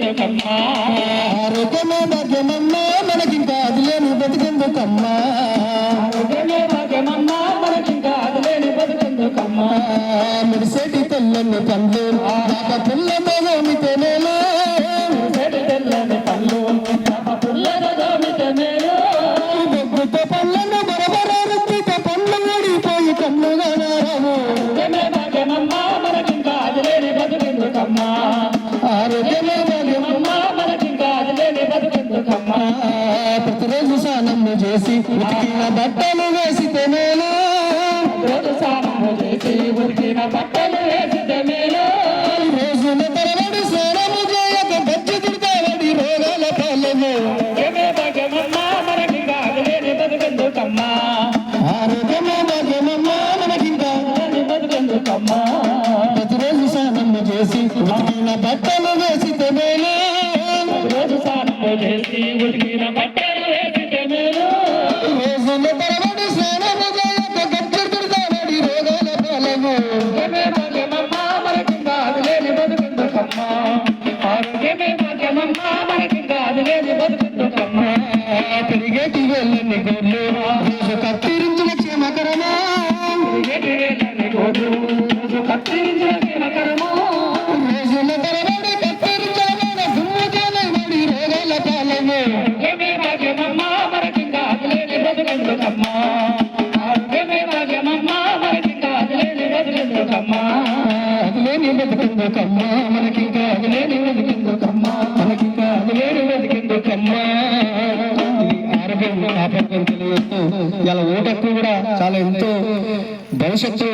బతుకెందుకమ్మా ఆరోగ్యమే భాగ్యమమ్మా మనకింకా అది లేని బతుకెందుకమ్మా ఆరోగ్యమే భాగ్యమమ్మా మనకింకా అది లేని బతుకెందుకమ్మా మెరిసేటి తెల్లని పండ్లు పాప పుల్లతో గోమితే మేలు మెరిసేటి తెల్లని పళ్ళు పాప పుల్లతో గోమితే మేలు బొగ్గుతో పళ్ళను బరబర రుద్దితే పండ్లు ఊడిపోయి కన్నుగా నారాము ఆరోగ్యమే భాగ్యమమ్మా మనకింకా అది లేని బతుకెందుకమ్మా ఆరోగ్యమే భాగ్యమమ్మా మనకింకా అది లేని బతుకెందుకమ్మా ప్రతిరోజు స్నానము చేసి ఉతికిన బట్టలు వేసితే మేలు రోజు స్నానము చేసి ఉతికిన బట్టలు వేసితే మేలు రోజుల తరబడి స్నానము చేయక గజ్జి తిడతావడి రోగాల పాలము ఆరోగ్యమే భాగ్యమమ్మా మనకింకా అది లేని బతుకెందుకమ్మా ఆరోగ్యమే భాగ్యమమ్మా మనకింకా బతుకెందుకమ్మా ప్రతిరోజు స్నానము చేసి ఉతికిన బట్టలు వేసితే మేలు రోజు స్నానము చేసి ఉతికిన బట్టలు వేసితే మేలు రోజుల తరబడి స్నానము చేయక గజ్జి తిడతావడి రోగాల పాలము ఆరోగ్యమే భాగ్యమమ్మా మనకింకా అది లేని బతుకెందుకమ్మా ఆరోగ్యమే భాగ్యమమ్మా మనకింకా అది లేని బతుకెందుకమ్మా పెరిగేటి వెళ్ళని గోళ్ళు రోజు కత్తిరించిన క్షేమకరమా రోజు కత్తిరించిన క్షేమకరము రోజుల తరబడి కత్తిరించాలన్న దుమ్ముజాలబడి రోగాల పాలము ఆరోగ్యమే భాగ్యమమ్మా మనకింకా అది లేని బతుకెందుకమ్మా ఆరోగ్యమే భాగ్యమమ్మా మనకింకా అది లేని బతుకెందుకమ్మా అదిలేని బతుకెందుకమ్మా మనకింకా అదిలేని బతుకెందుకమ్మా మనకింకా అదిలేని బతుకెందుకమ్మా ఆరోగ్యం కాపాడుకొని తెలియజేస్తూ ఇలా ఓటకు కూడా చాలా ఎంతో భవిష్యత్తు